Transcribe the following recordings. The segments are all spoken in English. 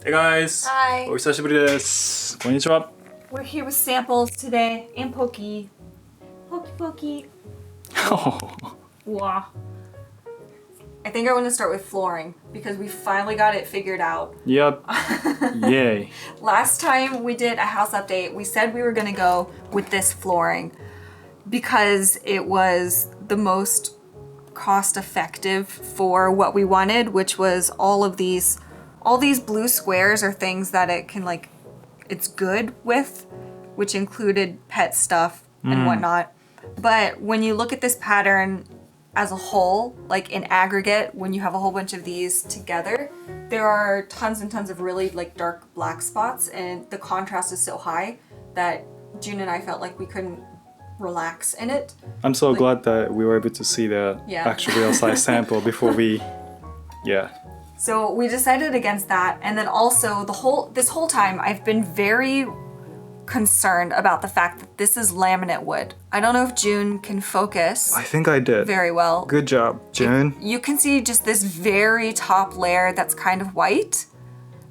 Hey guys! Hi! お久しぶりです。こんにちは。 We're here with samples today and Pokey. Pokey. Wow. I think I want to start with flooring because we finally got it figured out. Yep. Yay. Last time we did a house update, we said we were going to go with this flooring because it was the most cost effective for what we wanted, which was all these blue squares are things that it can it's good with, which included pet stuff and whatnot. But when you look at this pattern as a whole, like in aggregate, when you have a whole bunch of these together, there are tons and tons of really dark black spots, and the contrast is so high that June and I felt like we couldn't relax in it. I'm so glad that we were able to see the actual real size sample before we, So we decided against that, and then also this whole time I've been very concerned about the fact that this is laminate wood. I don't know if June can focus. I think I did. Very well. Good job, June. You can see just this very top layer that's kind of white.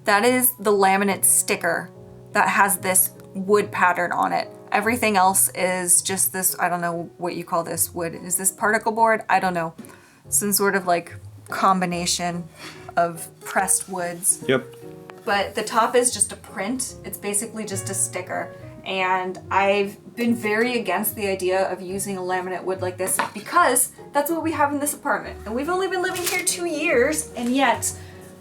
That is the laminate sticker that has this wood pattern on it. Everything else is just this, I don't know what you call this wood. Is this particle board? I don't know. Some sort of combination of pressed woods. Yep. But the top is just a print. It's basically just a sticker. And I've been very against the idea of using a laminate wood like this because that's what we have in this apartment. And we've only been living here 2 years, and yet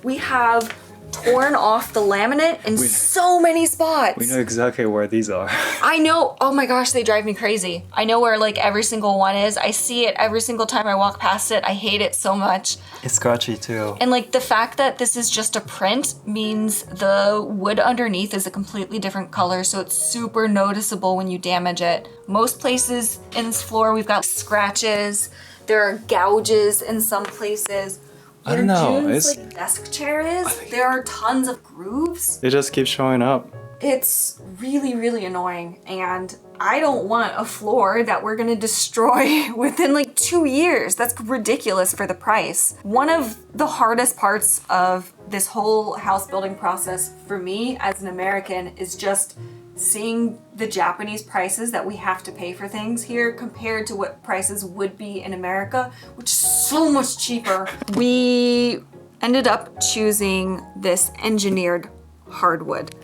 we have torn off the laminate in so many spots. We know exactly where these are. I know. Oh my gosh, they drive me crazy. I know where every single one is. I see it every single time I walk past it. I hate it so much. It's scratchy too. And the fact that this is just a print means the wood underneath is a completely different color, so it's super noticeable when you damage it. Most places in this floor we've got scratches. There are gouges in some places. I don't know. June's desk chair there are tons of grooves. They just keep showing up. It's really, really annoying, and I don't want a floor that we're gonna destroy within 2 years. That's ridiculous for the price. One of the hardest parts of this whole house building process for me as an American is just seeing the Japanese prices that we have to pay for things here compared to what prices would be in America, which is so much cheaper. We ended up choosing this engineered hardwood.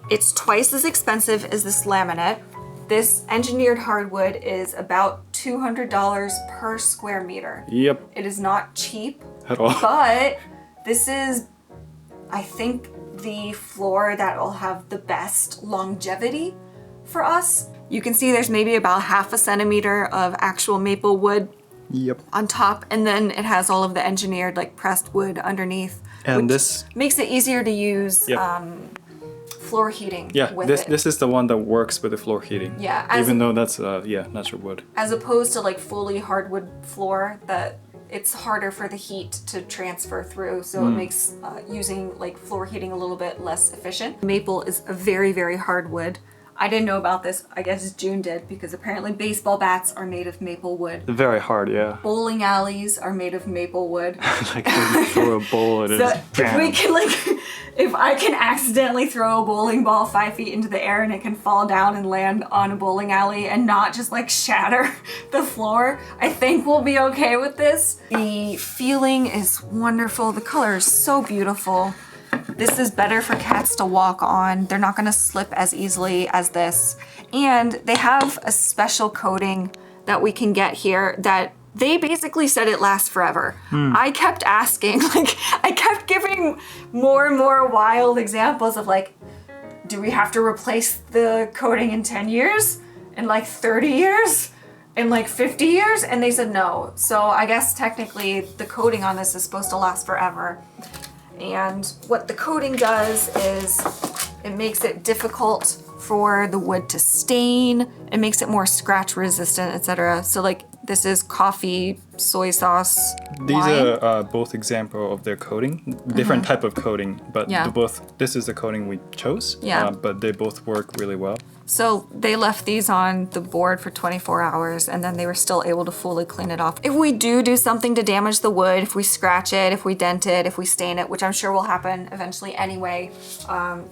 It's twice as expensive as this laminate. This engineered hardwood is about $200 per square meter. Yep. It is not cheap At all. But this is, I think, the floor that will have the best longevity for us. You can see there's maybe about 1/2 centimeter of actual maple wood on top, and then it has all of the engineered pressed wood underneath. And which this makes it easier to use floor heating with it. This is the one that works with the floor heating. Yeah. Even though that's natural wood. As opposed to fully hardwood floor that it's harder for the heat to transfer through, so it makes using floor heating a little bit less efficient. Maple is a very, very hard wood. I didn't know about this. I guess June did, because apparently baseball bats are made of maple wood. Very hard, yeah. Bowling alleys are made of maple wood. You throw a bowl at it. So if we can if I can accidentally throw a bowling ball 5 feet into the air and it can fall down and land on a bowling alley and not just shatter the floor, I think we'll be okay with this. The feeling is wonderful. The color is so beautiful. This is better for cats to walk on. They're not gonna slip as easily as this. And they have a special coating that we can get here that they basically said it lasts forever. I kept asking, I kept giving more and more wild examples of do we have to replace the coating in 10 years? In 30 years? In 50 years? And they said no. So I guess technically the coating on this is supposed to last forever. And what the coating does is it makes it difficult for the wood to stain. It makes it more scratch resistant, etc. So this is coffee, soy sauce, These are both example of their coating, different type of coating, but this is the coating we chose, but they both work really well. So they left these on the board for 24 hours and then they were still able to fully clean it off. If we do something to damage the wood, if we scratch it, if we dent it, if we stain it, which I'm sure will happen eventually anyway,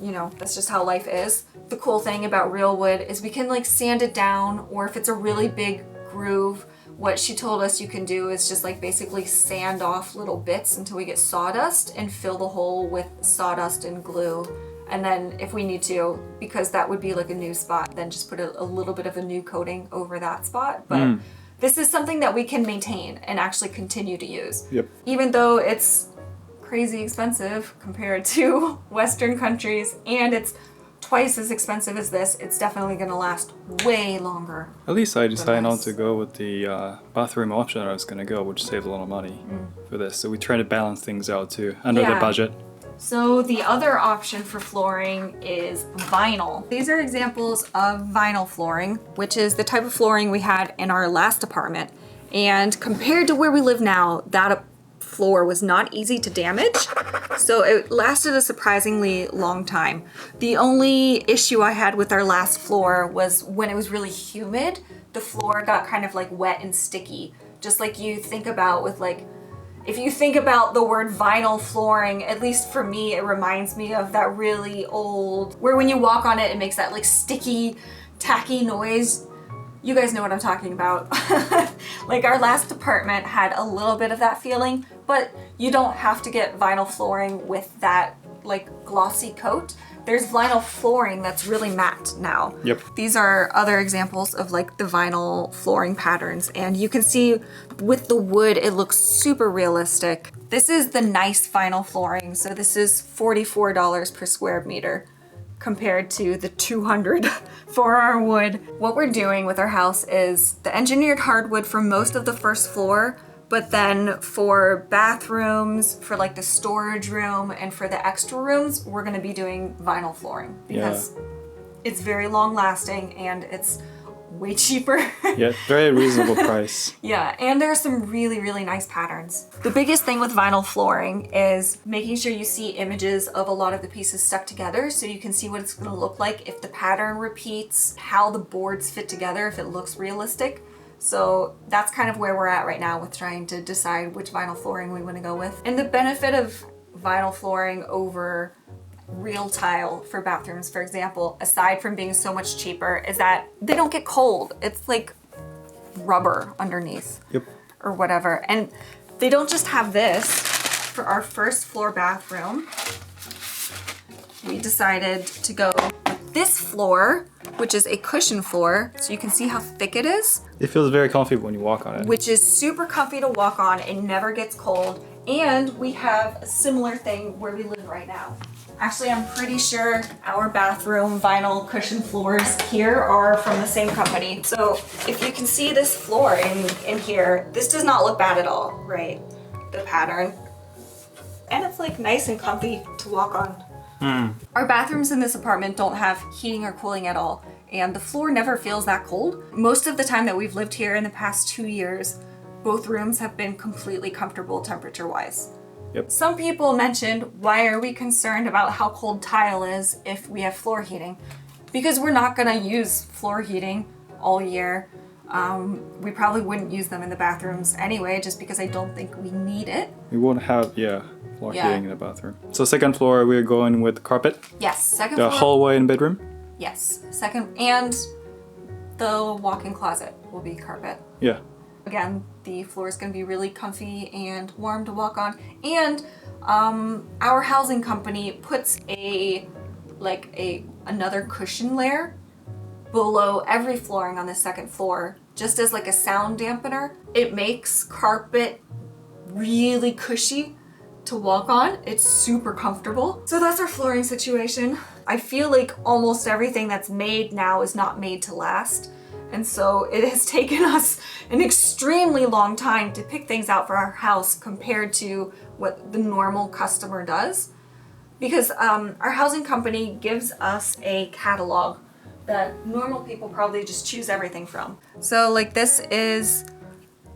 you know, that's just how life is. The cool thing about real wood is we can like sand it down, or if it's a really big groove, what she told us you can do is just like basically sand off little bits until we get sawdust and fill the hole with sawdust and glue. And then if we need to, because that would be like a new spot, then just put a little bit of a new coating over that spot. But this is something that we can maintain and actually continue to use. Yep. Even though it's crazy expensive compared to Western countries and it's twice as expensive as this, it's definitely going to last way longer. At least I decided not to go with the bathroom option I was going to go, which saved a lot of money for this. So we try to balance things out too, under the budget. So the other option for flooring is vinyl. These are examples of vinyl flooring, which is the type of flooring we had in our last apartment. And compared to where we live now, that floor was not easy to damage. So it lasted a surprisingly long time. The only issue I had with our last floor was when it was really humid, the floor got kind of like wet and sticky. Just like you think about with like, if you think about the word vinyl flooring, at least for me, it reminds me of that really old, where when you walk on it, it makes that like sticky, tacky noise. You guys know what I'm talking about. Like our last apartment had a little bit of that feeling, but you don't have to get vinyl flooring with that like glossy coat. There's vinyl flooring that's really matte now. Yep. These are other examples of like the vinyl flooring patterns, and you can see with the wood, it looks super realistic. This is the nice vinyl flooring. So this is $44 per square meter compared to the $200 for our wood. What we're doing with our house is the engineered hardwood for most of the first floor, but then for bathrooms, for like the storage room, and for the extra rooms, we're gonna be doing vinyl flooring because it's very long lasting and it's way cheaper. Yeah, very reasonable price. Yeah, and there are some really, really nice patterns. The biggest thing with vinyl flooring is making sure you see images of a lot of the pieces stuck together so you can see what it's gonna look like if the pattern repeats, how the boards fit together, if it looks realistic. So that's kind of where we're at right now with trying to decide which vinyl flooring we want to go with. And the benefit of vinyl flooring over real tile for bathrooms, for example, aside from being so much cheaper, is that they don't get cold. It's like rubber underneath or whatever. And they don't just have this. For our first floor bathroom, we decided to go with this floor, which is a cushion floor, so you can see how thick it is. It feels very comfy when you walk on it. Which is super comfy to walk on. It never gets cold. And we have a similar thing where we live right now. Actually, I'm pretty sure our bathroom vinyl cushion floors here are from the same company. So if you can see this floor in here, this does not look bad at all, right? The pattern. And it's like nice and comfy to walk on. Our bathrooms in this apartment don't have heating or cooling at all, and the floor never feels that cold. Most of the time that we've lived here in the past 2 years, both rooms have been completely comfortable temperature-wise. Yep. Some people mentioned, why are we concerned about how cold tile is if we have floor heating? Because we're not gonna use floor heating all year. We probably wouldn't use them in the bathrooms anyway, just because I don't think we need it. We won't have, floor heating in the bathroom. So second floor, we're going with carpet? Yes, second floor. The hallway and bedroom? Yes, second, and the walk-in closet will be carpet. Yeah. Again, the floor is going to be really comfy and warm to walk on. And our housing company puts another cushion layer below every flooring on the second floor, just as like a sound dampener. It makes carpet really cushy to walk on. It's super comfortable. So that's our flooring situation. I feel like almost everything that's made now is not made to last. And so it has taken us an extremely long time to pick things out for our house compared to what the normal customer does. Because our housing company gives us a catalog that normal people probably just choose everything from. So like this is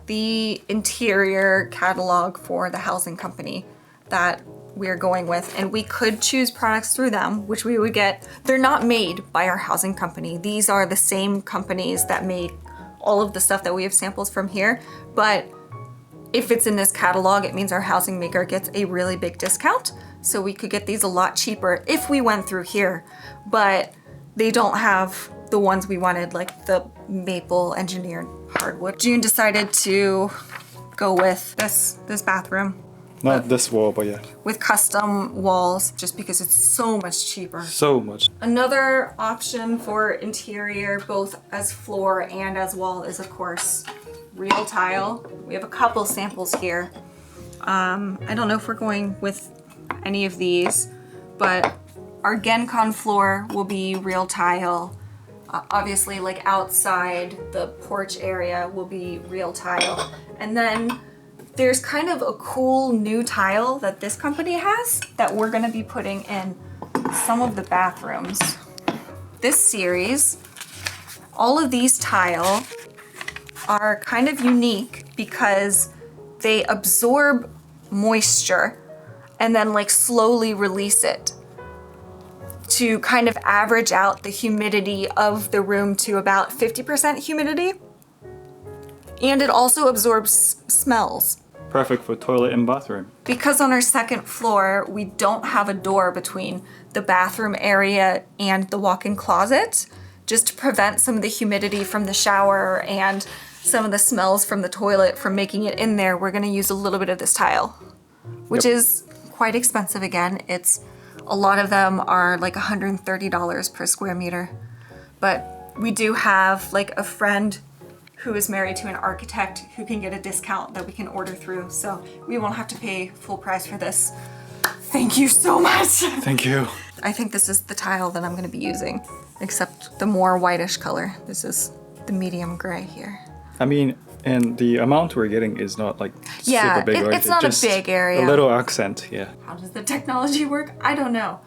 the interior catalog for the housing company that we're going with, and we could choose products through them, which we would get. They're not made by our housing company. These are the same companies that make all of the stuff that we have samples from here, but if it's in this catalog, it means our housing maker gets a really big discount. So we could get these a lot cheaper if we went through here, but they don't have the ones we wanted, like the maple engineered hardwood. June decided to go with this bathroom. Not this wall, but yeah. With custom walls, just because it's so much cheaper. So much. Another option for interior, both as floor and as wall, is of course real tile. We have a couple samples here. I don't know if we're going with any of these, but our GenCon floor will be real tile. Obviously, like outside the porch area will be real tile. And then there's kind of a cool new tile that this company has that we're gonna be putting in some of the bathrooms. This series, all of these tile are kind of unique because they absorb moisture and then like slowly release it to kind of average out the humidity of the room to about 50% humidity. And it also absorbs smells. Perfect for toilet and bathroom. Because on our second floor, we don't have a door between the bathroom area and the walk-in closet, just to prevent some of the humidity from the shower and some of the smells from the toilet from making it in there. We're gonna use a little bit of this tile, which is quite expensive again. A lot of them are like $130 per square meter. But we do have like a friend who is married to an architect who can get a discount that we can order through. So we won't have to pay full price for this. Thank you so much. Thank you. I think this is the tile that I'm gonna be using, except the more whitish color. This is the medium gray here. I mean, and the amount we're getting is not like super big. It's not a big area. A little accent, yeah. How does the technology work? I don't know.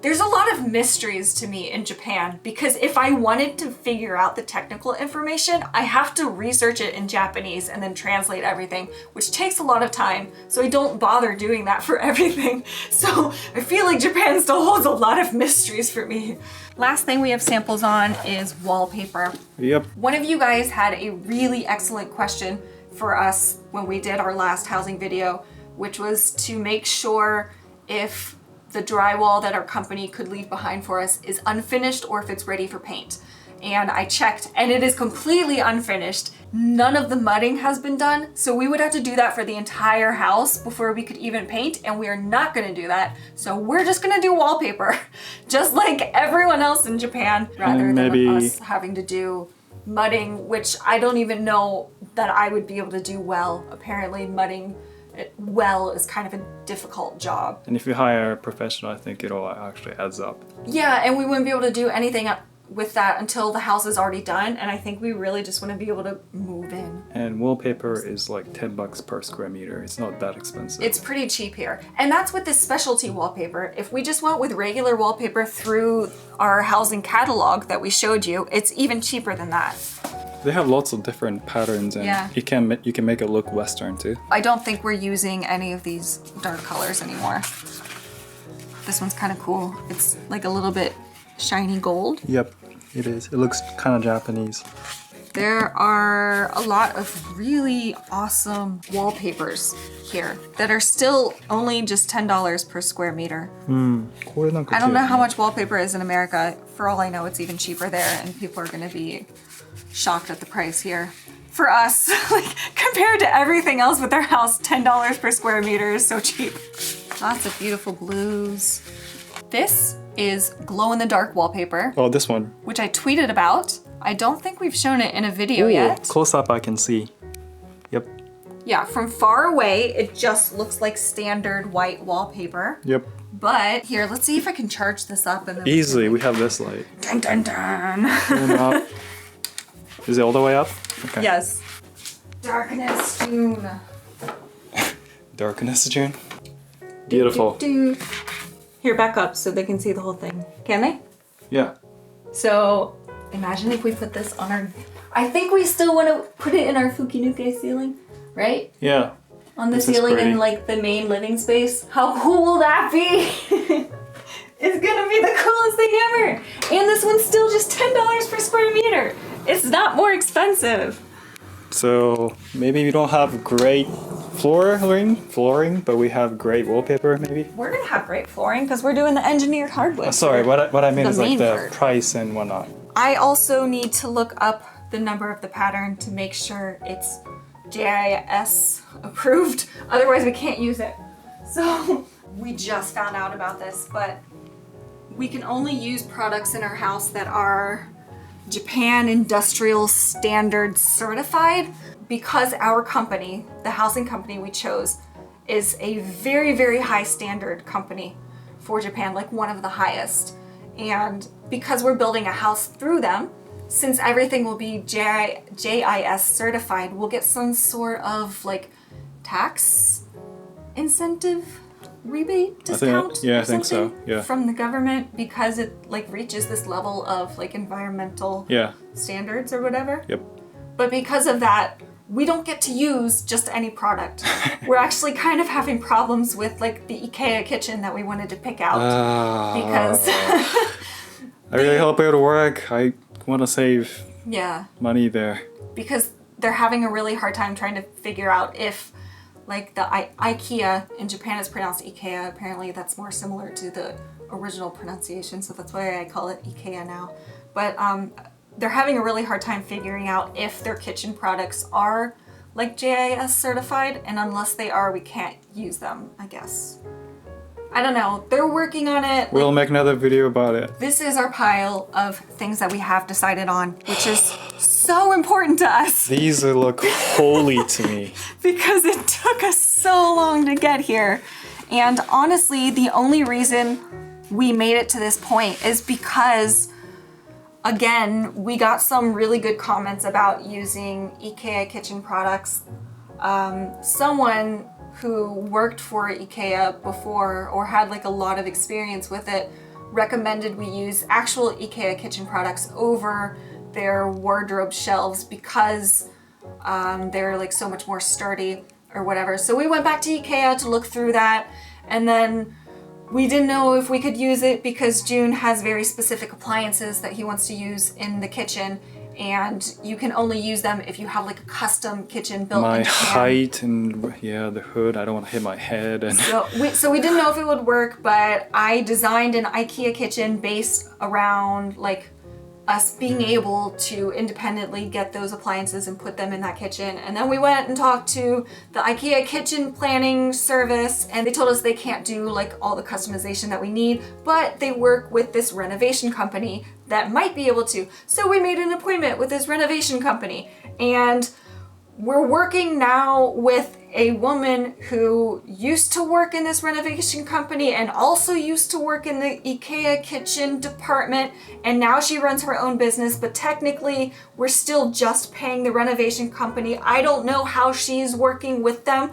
There's a lot of mysteries to me in Japan because if I wanted to figure out the technical information, I have to research it in Japanese and then translate everything, which takes a lot of time. So I don't bother doing that for everything. So I feel like Japan still holds a lot of mysteries for me. Last thing we have samples on is wallpaper. Yep. One of you guys had a really excellent question for us when we did our last housing video, which was to make sure if the drywall that our company could leave behind for us is unfinished or if it's ready for paint. And I checked and it is completely unfinished. None of the mudding has been done, so we would have to do that for the entire house before we could even paint, and we are not gonna do that. So we're just gonna do wallpaper, just like everyone else in Japan, rather than us having to do mudding, which I don't even know that I would be able to do well. Apparently mudding well is kind of a difficult job. And if you hire a professional, I think it all actually adds up. Yeah, and we wouldn't be able to do anything with that until the house is already done, and I think we really just want to be able to move in. And wallpaper is like $10 per square meter. It's not that expensive. It's pretty cheap here. And that's with this specialty wallpaper. If we just went with regular wallpaper through our housing catalog that we showed you, it's even cheaper than that. They have lots of different patterns, and you can make it look Western too. I don't think we're using any of these dark colors anymore. This one's kind of cool. It's like a little bit shiny gold. Yep, it is. It looks kind of Japanese. There are a lot of really awesome wallpapers here that are still only just $10 per square meter. I don't know how much wallpaper is in America. For all I know, it's even cheaper there, and people are going to be shocked at the price here. For us, like compared to everything else with their house, $10 per square meter is so cheap. Lots of beautiful blues. This is glow-in-the-dark wallpaper. Oh, this one. Which I tweeted about. I don't think we've shown it in a video yet. Close up I can see. Yep. Yeah, from far away, it just looks like standard white wallpaper. Yep. But here, let's see if I can charge this up. And then easily, we have this light. Dun dun dun. Up. Is it all the way up? Okay. Yes. Darkness, June. Darkness, June. Beautiful. Here, back up so they can see the whole thing. Can they? Yeah. So, imagine if we put this on our... I think we still want to put it in our Fukinuke ceiling. right? Yeah. On the ceiling in like the main living space. How cool will that be? It's gonna be the coolest thing ever. And this one's still just $10 per square meter. It's not more expensive. So maybe we don't have great flooring, but we have great wallpaper maybe. We're gonna have great flooring because we're doing the engineered hardwood. Sorry, what I mean is like the price and whatnot. I also need to look up the number of the pattern to make sure it's JIS approved. Otherwise we can't use it. So we just found out about this, but we can only use products in our house that are Japan Industrial Standard certified because our company, the housing company we chose, is a very, very high standard company for Japan, like one of the highest. And because we're building a house through them, since everything will be JIS certified, we'll get some sort of like tax incentive rebate discount. I think so. Yeah. From the government because it like reaches this level of like environmental standards or whatever. Yep. But because of that, we don't get to use just any product. We're actually kind of having problems with like the IKEA kitchen that we wanted to pick out because I really hope it'll work. I want to save money there. Because they're having a really hard time trying to figure out if like the IKEA in Japan is pronounced IKEA. Apparently that's more similar to the original pronunciation, so that's why I call it IKEA now. But they're having a really hard time figuring out if their kitchen products are like JIS certified, and unless they are, we can't use them, I guess. I don't know. They're working on it. We'll make another video about it. This is our pile of things that we have decided on, which is so important to us. These look holy to me. Because it took us so long to get here. And honestly, the only reason we made it to this point is because, again, we got some really good comments about using IKEA kitchen products. Someone who worked for IKEA before or had like a lot of experience with it recommended we use actual IKEA kitchen products over their wardrobe shelves because they're like so much more sturdy or whatever. So we went back to IKEA to look through that, and then we didn't know if we could use it because June has very specific appliances that he wants to use in the kitchen, and you can only use them if you have like a custom kitchen built in Japan. My height and the hood, I don't want to hit my head. And so we didn't know if it would work, but I designed an IKEA kitchen based around like us being able to independently get those appliances and put them in that kitchen. And then we went and talked to the IKEA kitchen planning service, and they told us they can't do like all the customization that we need, but they work with this renovation company that might be able to. So we made an appointment with this renovation company, and we're working now with a woman who used to work in this renovation company and also used to work in the IKEA kitchen department, and now she runs her own business, but technically we're still just paying the renovation company. I don't know how she's working with them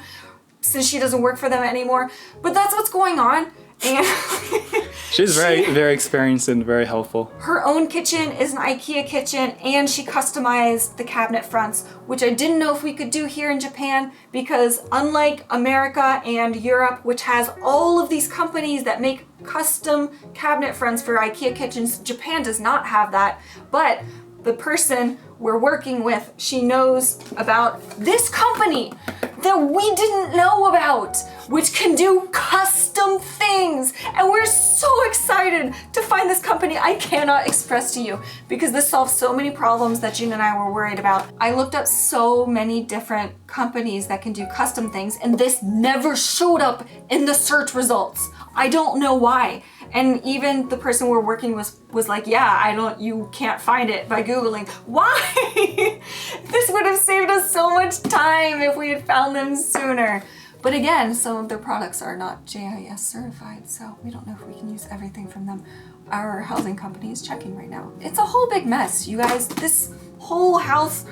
since she doesn't work for them anymore, but that's what's going on. And she's very experienced and very helpful. Her own kitchen is an IKEA kitchen, and she customized the cabinet fronts, which I didn't know if we could do here in Japan because unlike America and Europe, which has all of these companies that make custom cabinet fronts for IKEA kitchens, Japan does not have that. But the person we're working with, she knows about this company that we didn't know about, which can do custom things. And we're so excited to find this company. I cannot express to you because this solves so many problems that June and I were worried about. I looked up so many different companies that can do custom things, and this never showed up in the search results. I don't know why. And even the person we're working with was like, you can't find it by Googling. Why? This would have saved us so much time if we had found them sooner. But again, some of their products are not JIS certified, so we don't know if we can use everything from them. Our housing company is checking right now. It's a whole big mess, you guys. This whole house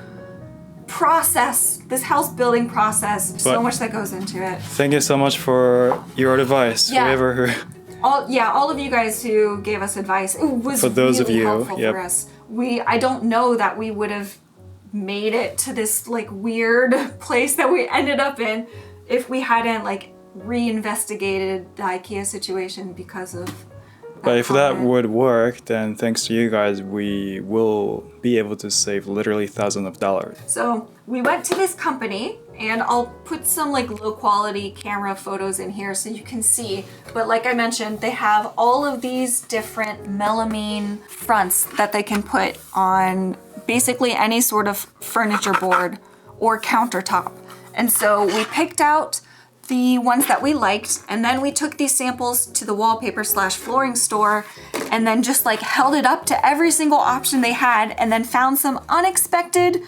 process, this house building process, so much that goes into it. Thank you so much for your advice. All of you guys who gave us advice, it was for those really of you helpful for us. I don't know that we would have made it to this like weird place that we ended up in if we hadn't like reinvestigated the IKEA situation because of But if that would work, then thanks to you guys, we will be able to save literally thousands of dollars. So we went to this company, and I'll put some like low quality camera photos in here so you can see. But like I mentioned, they have all of these different melamine fronts that they can put on basically any sort of furniture board or countertop. And so we picked out the ones that we liked, and then we took these samples to the wallpaper/flooring store and then just like held it up to every single option they had, and then found some unexpected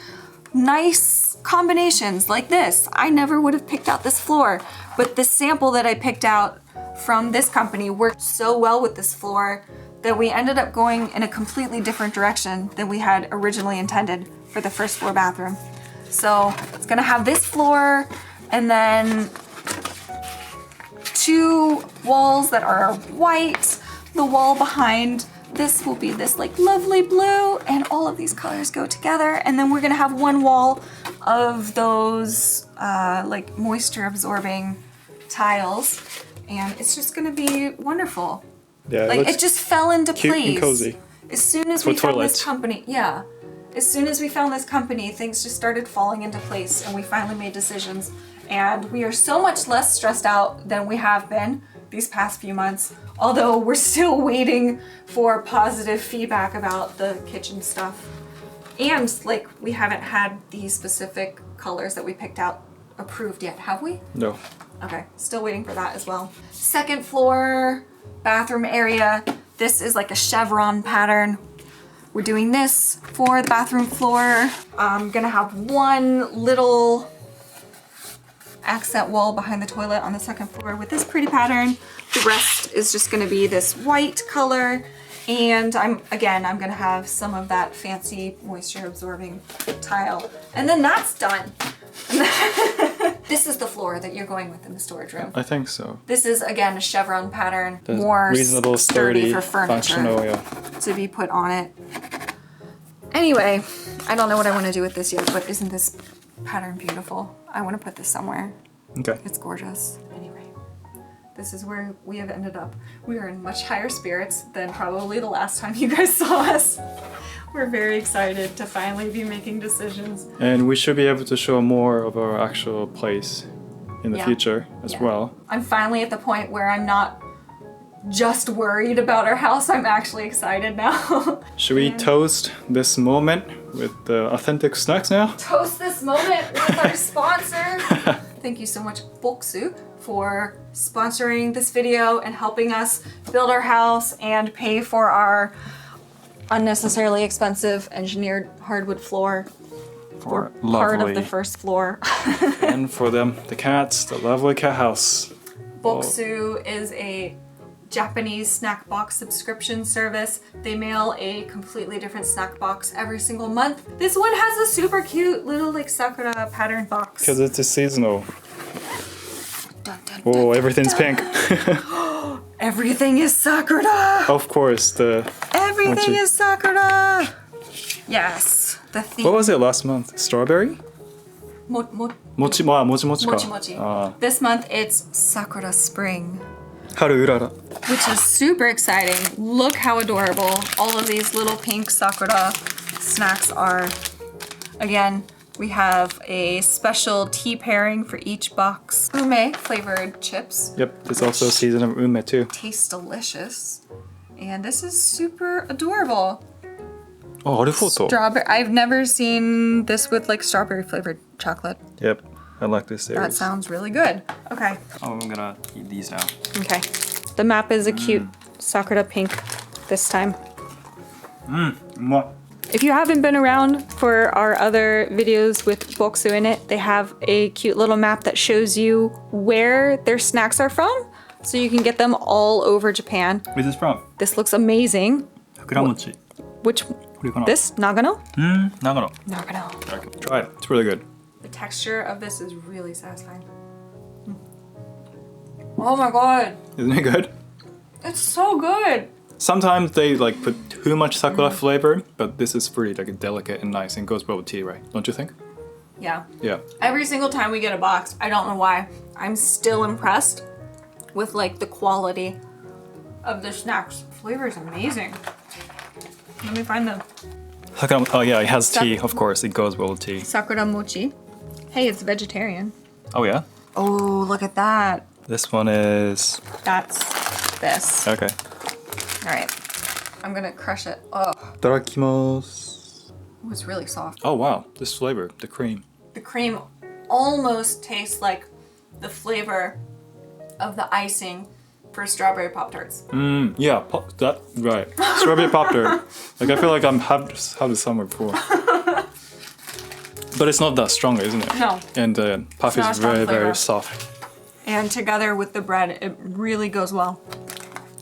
nice combinations like this. I never would have picked out this floor, but the sample that I picked out from this company worked so well with this floor that we ended up going in a completely different direction than we had originally intended for the first floor bathroom. So it's gonna have this floor and then 2 walls that are white. The wall behind this will be this like lovely blue, and all of these colors go together. And then we're gonna have 1 wall of those like moisture absorbing tiles, and it's just gonna be wonderful. Yeah, like it just fell into cute place. And cozy. As soon as we found this company, as soon as we found this company, things just started falling into place, and we finally made decisions. And we are so much less stressed out than we have been these past few months, although we're still waiting for positive feedback about the kitchen stuff. And like, we haven't had these specific colors that we picked out approved yet, have we? No. Okay, still waiting for that as well. Second floor, bathroom area. This is like a chevron pattern. We're doing this for the bathroom floor. I'm gonna have 1 little accent wall behind the toilet on the second floor with this pretty pattern. The rest is just gonna be this white color. And I'm gonna have some of that fancy moisture absorbing tile. And then that's done. This is the floor that you're going with in the storage room. I think so. This is again a chevron pattern, That's more reasonable, sturdy, for furniture functional, to be put on it. Anyway, I don't know what I want to do with this yet, but isn't this pattern beautiful? I want to put this somewhere. Okay. It's gorgeous. Anyway, this is where we have ended up. We are in much higher spirits than probably the last time you guys saw us. We're very excited to finally be making decisions. And we should be able to show more of our actual place in the future as well. I'm finally at the point where I'm not just worried about our house. I'm actually excited now. Should we toast this moment with the authentic snacks now? Toast this moment with our sponsor. Thank you so much, Boksu, for sponsoring this video and helping us build our house and pay for our unnecessarily expensive engineered hardwood floor for part of the first floor. And for them, the cats, the lovely cat house. Boksu is a Japanese snack box subscription service. They mail a completely different snack box every single month. This one has a super cute little like sakura pattern box. Because it's a seasonal. Dun, dun, Oh, dun, everything's dun. pink. Everything is sakura! Of course, Everything is sakura! Yes, the theme. What was it last month? Strawberry? Mochi mochi. This month it's Sakura Spring. Haru urara. Which is super exciting. Look how adorable all of these little pink sakura snacks are. Again, we have a special tea pairing for each box. Ume flavored chips. Yep, there's also a season of ume too. Tastes delicious. And this is super adorable. Oh, arigato. Strawberry. I've never seen this with like strawberry flavored chocolate. Yep, I like this series. That sounds really good. Okay. Oh, I'm gonna eat these now. Okay. The map is a cute sakura pink this time. If you haven't been around for our other videos with Boksu in it, they have a cute little map that shows you where their snacks are from, so you can get them all over Japan. Where's this from? This looks amazing. Sakuramochi. Which? This? Nagano? Nagano. Nagano. Try it. It's really good. The texture of this is really satisfying. Oh my god. Isn't it good? It's so good. Sometimes they like put too much sakura flavor, but this is pretty like delicate and nice and goes well with tea, right? Don't you think? Yeah. Yeah. Every single time we get a box, I don't know why, I'm still impressed with like the quality of the snacks. Flavor is amazing. Let me find the Sakura, oh yeah, it has tea, of course. It goes well with tea. Sakura mochi. Hey, it's vegetarian. Oh yeah? Oh, look at that. This one is... That's this. Okay. All right. I'm gonna crush it. Oh. Itadakimasu. Oh, it's really soft. Oh wow, this flavor, the cream. The cream almost tastes like the flavor of the icing for strawberry Pop Tarts. Yeah, that right. Strawberry Pop Tart. Like I feel like I'm had this somewhere before. But it's not that strong, isn't it? No. And the puff is very soft. And together with the bread, it really goes well.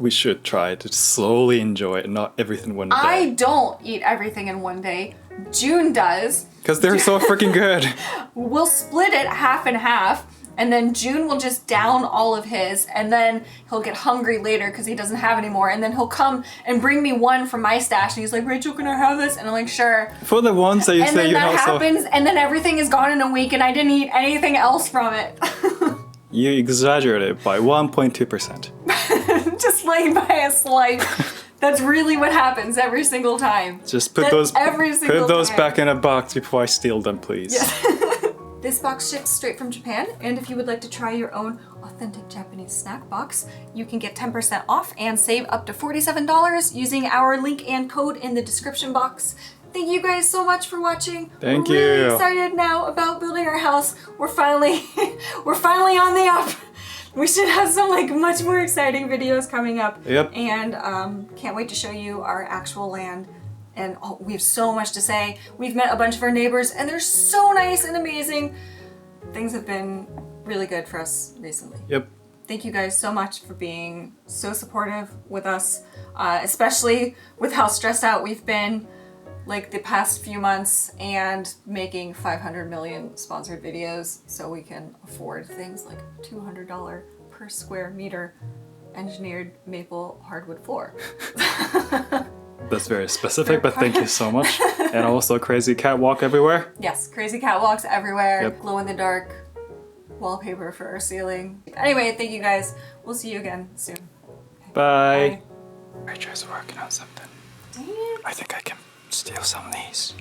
We should try to slowly enjoy it, not everything one day. I don't eat everything in one day. June does. Because they're so freaking good. We'll split it half and half, and then June will just down all of his, and then he'll get hungry later because he doesn't have any more, and then he'll come and bring me one from my stash, and he's like, Rachel, can I have this? And I'm like, sure. For the ones that you say you know. And then that happens, and then everything is gone in a week, and I didn't eat anything else from it. You exaggerated by 1.2%. Just like by a slight. That's really what happens every single time. Just put those back in a box before I steal them, please. Yes. This box ships straight from Japan, and if you would like to try your own authentic Japanese snack box, you can get 10% off and save up to $47 using our link and code in the description box. Thank you guys so much for watching. Thank you. We're really excited now about building our house. We're finally on the up. We should have some like much more exciting videos coming up. Yep. And can't wait to show you our actual land. And oh, we have so much to say. We've met a bunch of our neighbors and they're so nice and amazing. Things have been really good for us recently. Yep. Thank you guys so much for being so supportive with us, especially with how stressed out we've been like the past few months and making 500 million sponsored videos so we can afford things like $200 per square meter engineered maple hardwood floor. That's very specific, but thank you so much. And also crazy catwalk everywhere. Yes, crazy catwalks everywhere. Yep. Glow in the dark wallpaper for our ceiling. Anyway, thank you guys. We'll see you again soon. Okay. Bye. Rachel's working on something. Dang it. I think I can steal some of these.